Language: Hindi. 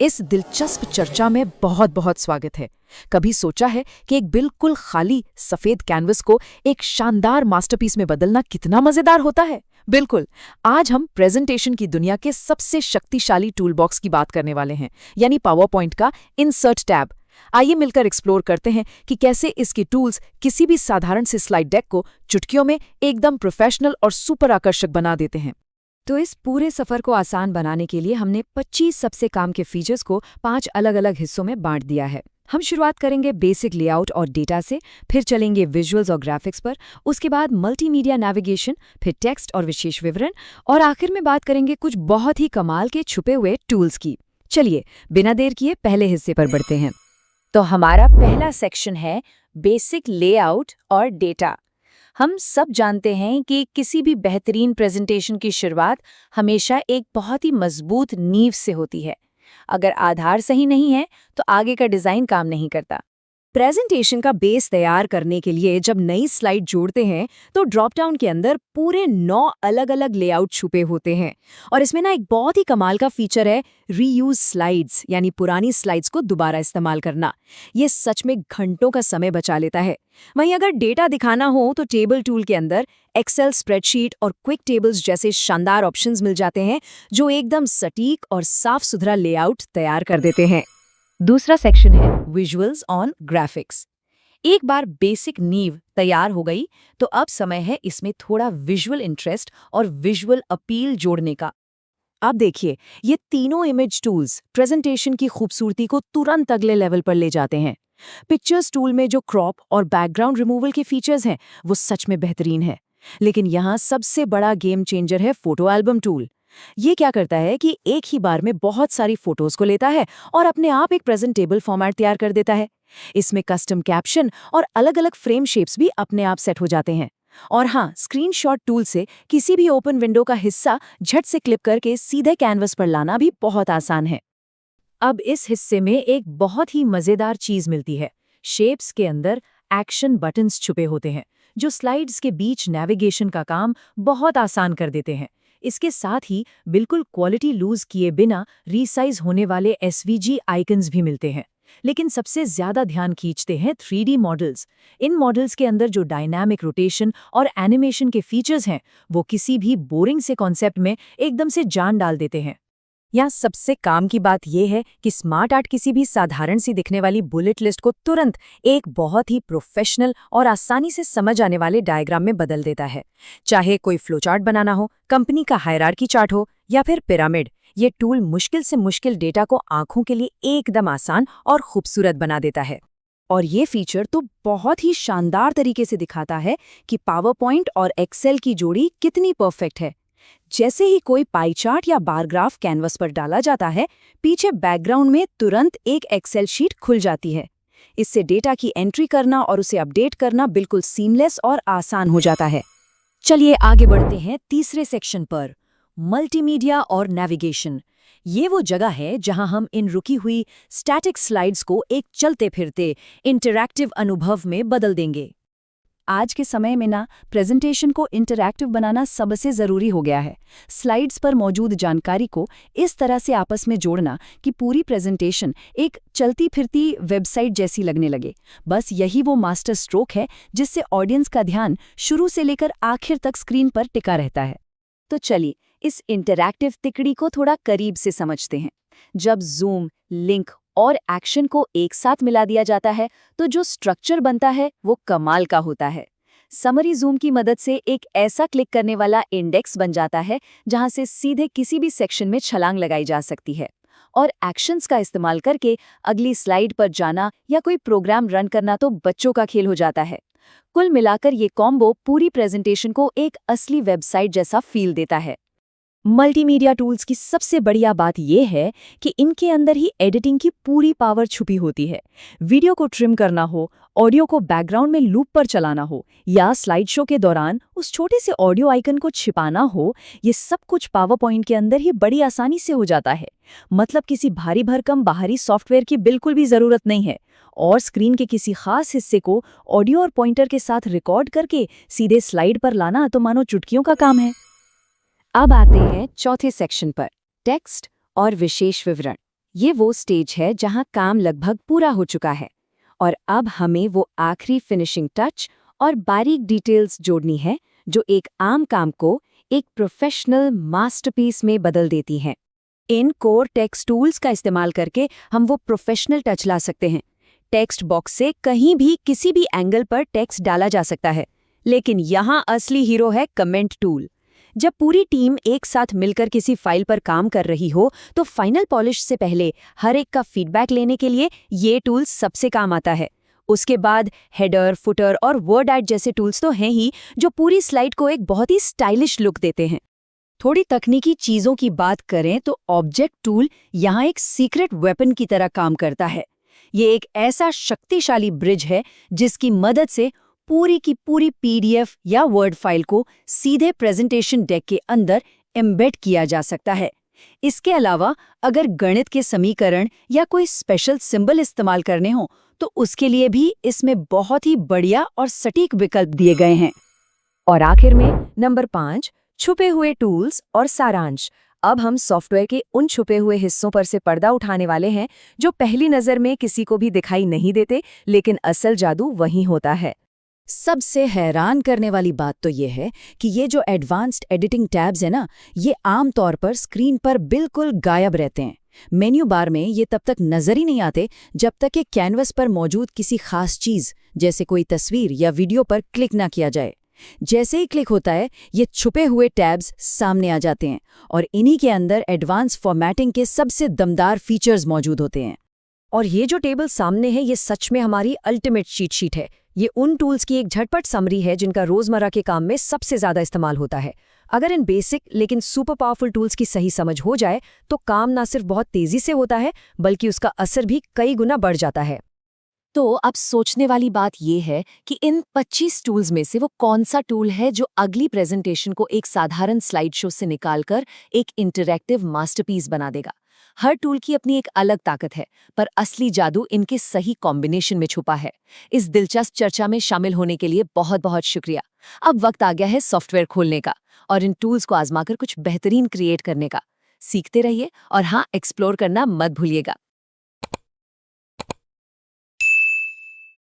इस दिलचस्प चर्चा में बहुत बहुत स्वागत है। कभी सोचा है कि एक बिल्कुल खाली सफेद कैनवस को एक शानदार मास्टरपीस में बदलना कितना मजेदार होता है? बिल्कुल। आज हम प्रेजेंटेशन की दुनिया के सबसे शक्तिशाली टूलबॉक्स की बात करने वाले हैं, यानी पावर पॉइंट का इंसर्ट टैब। आइए मिलकर एक्सप्लोर करते हैं कि कैसे इसके टूल्स किसी भी साधारण से स्लाइड डेक को चुटकियों में एकदम प्रोफेशनल और सुपर आकर्षक बना देते हैं। तो इस पूरे सफर को आसान बनाने के लिए हमने 25 सबसे काम के फीचर्स को 5 अलग-अलग हिस्सों में बांट दिया है। हम शुरुआत करेंगे बेसिक लेआउट और डेटा से, फिर चलेंगे विजुअल्स और ग्राफिक्स पर, उसके बाद मल्टीमीडिया नेविगेशन, फिर टेक्स्ट और विशेष विवरण, और आखिर में बात करेंगे कुछ बहुत ही कमाल के छुपे हुए टूल्स की। चलिए बिना देर किए पहले हिस्से पर बढ़ते हैं। तो हमारा पहला सेक्शन है बेसिक लेआउट और डेटा। हम सब जानते हैं कि किसी भी बेहतरीन प्रेजेंटेशन की शुरुआत हमेशा एक बहुत ही मजबूत नींव से होती है। अगर आधार सही नहीं है तो आगे का डिज़ाइन काम नहीं करता। प्रेजेंटेशन का बेस तैयार करने के लिए जब नई स्लाइड जोड़ते हैं तो ड्रॉप डाउन के अंदर पूरे 9 अलग-अलग लेआउट छुपे होते हैं। और इसमें एक बहुत ही कमाल का फीचर है रीयूज स्लाइड्स, यानी पुरानी स्लाइड्स को दोबारा इस्तेमाल करना। ये सच में घंटों का समय बचा लेता है। वहीं अगर डेटा दिखाना हो तो टेबल टूल के अंदर एक्सेल स्प्रेडशीट और क्विक टेबल्स जैसे शानदार ऑप्शंस मिल जाते हैं जो एकदम सटीक और साफ सुथरा लेआउट तैयार कर देते हैं। दूसरा सेक्शन है विजुअल्स ऑन ग्राफिक्स। एक बार बेसिक नींव तैयार हो गई तो अब समय है इसमें थोड़ा विजुअल इंटरेस्ट और विजुअल अपील जोड़ने का। अब देखिए, ये तीनों इमेज टूल्स प्रेजेंटेशन की खूबसूरती को तुरंत अगले लेवल पर ले जाते हैं। पिक्चर्स टूल में जो क्रॉप और बैकग्राउंड रिमूवल के फीचर्स हैं वो सच में बेहतरीन है। लेकिन यहाँ सबसे बड़ा गेम चेंजर है फोटो एल्बम टूल। ये क्या करता है कि एक ही बार में बहुत सारी फोटोज को लेता है और अपने आप एक प्रेजेंटेबल फॉर्मेट तैयार कर देता है। इसमें कस्टम कैप्शन और अलग-अलग फ्रेम शेप्स भी अपने आप सेट हो जाते हैं। और हाँ, स्क्रीनशॉट टूल से किसी भी ओपन विंडो का हिस्सा झट से क्लिप करके सीधे कैनवस पर लाना भी बहुत आसान है। अब इस हिस्से में एक बहुत ही मजेदार चीज मिलती है। शेप्स के अंदर एक्शन बटन्स छुपे होते हैं जो स्लाइड्स के बीच नेविगेशन का काम बहुत आसान कर देते हैं। इसके साथ ही बिल्कुल क्वालिटी लूज किए बिना रीसाइज होने वाले एसवीजी आइकन्स भी मिलते हैं। लेकिन सबसे ज्यादा ध्यान खींचते हैं 3D मॉडल्स। इन मॉडल्स के अंदर जो डायनामिक रोटेशन और एनिमेशन के फीचर्स हैं वो किसी भी बोरिंग से कॉन्सेप्ट में एकदम से जान डाल देते हैं। यहाँ सबसे काम की बात यह है कि स्मार्ट आर्ट किसी भी साधारण सी दिखने वाली बुलेट लिस्ट को तुरंत एक बहुत ही प्रोफेशनल और आसानी से समझ आने वाले डायग्राम में बदल देता है। चाहे कोई फ्लोचार्ट बनाना हो, कंपनी का हायरार्की चार्ट हो या फिर पिरामिड, ये टूल मुश्किल से मुश्किल डेटा को आंखों के लिए एकदम आसान और खूबसूरत बना देता है। और ये फीचर तो बहुत ही शानदार तरीके से दिखाता है कि पावर पॉइंट और एक्सेल की जोड़ी कितनी परफेक्ट है। जैसे ही कोई पाई चार्ट या बार ग्राफ कैनवस पर डाला जाता है, पीछे बैकग्राउंड में तुरंत एक एक्सेल शीट खुल जाती है। इससे डेटा की एंट्री करना और उसे अपडेट करना बिल्कुल सीमलेस और आसान हो जाता है। चलिए आगे बढ़ते हैं तीसरे सेक्शन पर, मल्टीमीडिया और नेविगेशन। ये वो जगह है जहां हम इन रुकी हुई स्टैटिक स्लाइड्स को एक चलते फिरते इंटरैक्टिव अनुभव में बदल देंगे। आज के समय में प्रेजेंटेशन को इंटरैक्टिव बनाना सबसे ज़रूरी हो गया है। स्लाइड्स पर मौजूद जानकारी को इस तरह से आपस में जोड़ना कि पूरी प्रेजेंटेशन एक चलती फिरती वेबसाइट जैसी लगने लगे। बस यही वो मास्टर स्ट्रोक है जिससे ऑडियंस का ध्यान शुरू से लेकर आखिर तक स्क्रीन पर टिका रहता है। तो चलिए इस इंटरैक्टिव तिकड़ी को थोड़ा करीब से समझते हैं। जब जूम, लिंक और एक्शन को एक साथ मिला दिया जाता है तो जो स्ट्रक्चर बनता है वो कमाल का होता है। समरी जूम की मदद से एक ऐसा क्लिक करने वाला इंडेक्स बन जाता है जहां से सीधे किसी भी सेक्शन में छलांग लगाई जा सकती है। और एक्शंस का इस्तेमाल करके अगली स्लाइड पर जाना या कोई प्रोग्राम रन करना तो बच्चों का खेल हो जाता है। कुल मिलाकर ये कॉम्बो पूरी प्रेजेंटेशन को एक असली वेबसाइट जैसा फील देता है। मल्टीमीडिया टूल्स की सबसे बढ़िया बात यह है कि इनके अंदर ही एडिटिंग की पूरी पावर छुपी होती है। वीडियो को ट्रिम करना हो, ऑडियो को बैकग्राउंड में लूप पर चलाना हो या स्लाइड शो के दौरान उस छोटे से ऑडियो आइकन को छिपाना हो, ये सब कुछ पावर पॉइंट के अंदर ही बड़ी आसानी से हो जाता है। मतलब किसी भारी भरकम बाहरी सॉफ्टवेयर की बिल्कुल भी ज़रूरत नहीं है। और स्क्रीन के किसी खास हिस्से को ऑडियो और पॉइंटर के साथ रिकॉर्ड करके सीधे स्लाइड पर लाना तो मानो चुटकियों का काम है। अब आते हैं चौथे सेक्शन पर, टेक्स्ट और विशेष विवरण। ये वो स्टेज है जहां काम लगभग पूरा हो चुका है और अब हमें वो आखिरी फिनिशिंग टच और बारीक डिटेल्स जोड़नी है जो एक आम काम को एक प्रोफेशनल मास्टरपीस में बदल देती हैं। इन कोर टेक्स्ट टूल्स का इस्तेमाल करके हम वो प्रोफेशनल टच ला सकते हैं। टेक्स्ट बॉक्स से कहीं भी किसी भी एंगल पर टेक्स्ट डाला जा सकता है, लेकिन यहाँ असली हीरो है कमेंट टूल। जब पूरी टीम एक साथ मिलकर किसी फाइल पर काम कर रही हो तो फाइनल पॉलिश से पहले हर एक का फीडबैक लेने के लिए ये टूल सबसे काम आता है। उसके बाद हेडर, फुटर और वर्ड ऐड जैसे टूल्स तो हैं ही जो पूरी स्लाइड को एक बहुत ही स्टाइलिश लुक देते हैं। थोड़ी तकनीकी चीजों की बात करें तो ऑब्जेक्ट टूल यहाँ एक सीक्रेट वेपन की तरह काम करता है। ये एक ऐसा शक्तिशाली ब्रिज है जिसकी मदद से पूरी की पूरी पीडीएफ या वर्ड फाइल को सीधे प्रेजेंटेशन डेक के अंदर एम्बेड किया जा सकता है। इसके अलावा अगर गणित के समीकरण या कोई स्पेशल सिंबल इस्तेमाल करने हो तो उसके लिए भी इसमें बहुत ही बढ़िया और सटीक विकल्प दिए गए हैं। और आखिर में नंबर 5, छुपे हुए टूल्स और सारांश। अब हम सॉफ्टवेयर के उन छुपे हुए हिस्सों पर से पर्दा उठाने वाले हैं जो पहली नज़र में किसी को भी दिखाई नहीं देते, लेकिन असल जादू वहीं होता है। सबसे हैरान करने वाली बात तो ये है कि ये जो एडवांस्ड एडिटिंग टैब्स है ना, ये आमतौर पर स्क्रीन पर बिल्कुल गायब रहते हैं। मेन्यू बार में ये तब तक नजर ही नहीं आते जब तक कि कैनवस पर मौजूद किसी खास चीज जैसे कोई तस्वीर या वीडियो पर क्लिक ना किया जाए। जैसे ही क्लिक होता है ये छुपे हुए टैब्स सामने आ जाते हैं और इन्हीं के अंदर एडवांस फॉर्मेटिंग के सबसे दमदार फीचर्स मौजूद होते हैं। और ये जो टेबल सामने है ये सच में हमारी अल्टीमेट चीट शीट है। ये उन टूल्स की एक झटपट समरी है जिनका रोजमर्रा के काम में सबसे ज्यादा इस्तेमाल होता है। अगर इन बेसिक लेकिन सुपर पावरफुल टूल्स की सही समझ हो जाए तो काम ना सिर्फ बहुत तेजी से होता है बल्कि उसका असर भी कई गुना बढ़ जाता है। तो अब सोचने वाली बात ये है कि इन 25 टूल्स में से वो कौन सा टूल है जो अगली प्रेजेंटेशन को एक साधारण स्लाइड शो से निकालकर एक इंटरैक्टिव मास्टरपीस बना देगा। हर टूल की अपनी एक अलग ताकत है, पर असली जादू इनके सही कॉम्बिनेशन में छुपा है। इस दिलचस्प चर्चा में शामिल होने के लिए बहुत बहुत शुक्रिया। अब वक्त आ गया है सॉफ्टवेयर खोलने का और इन टूल्स को आजमाकर कुछ बेहतरीन क्रिएट करने का। सीखते रहिए और हाँ, एक्सप्लोर करना मत भूलिएगा।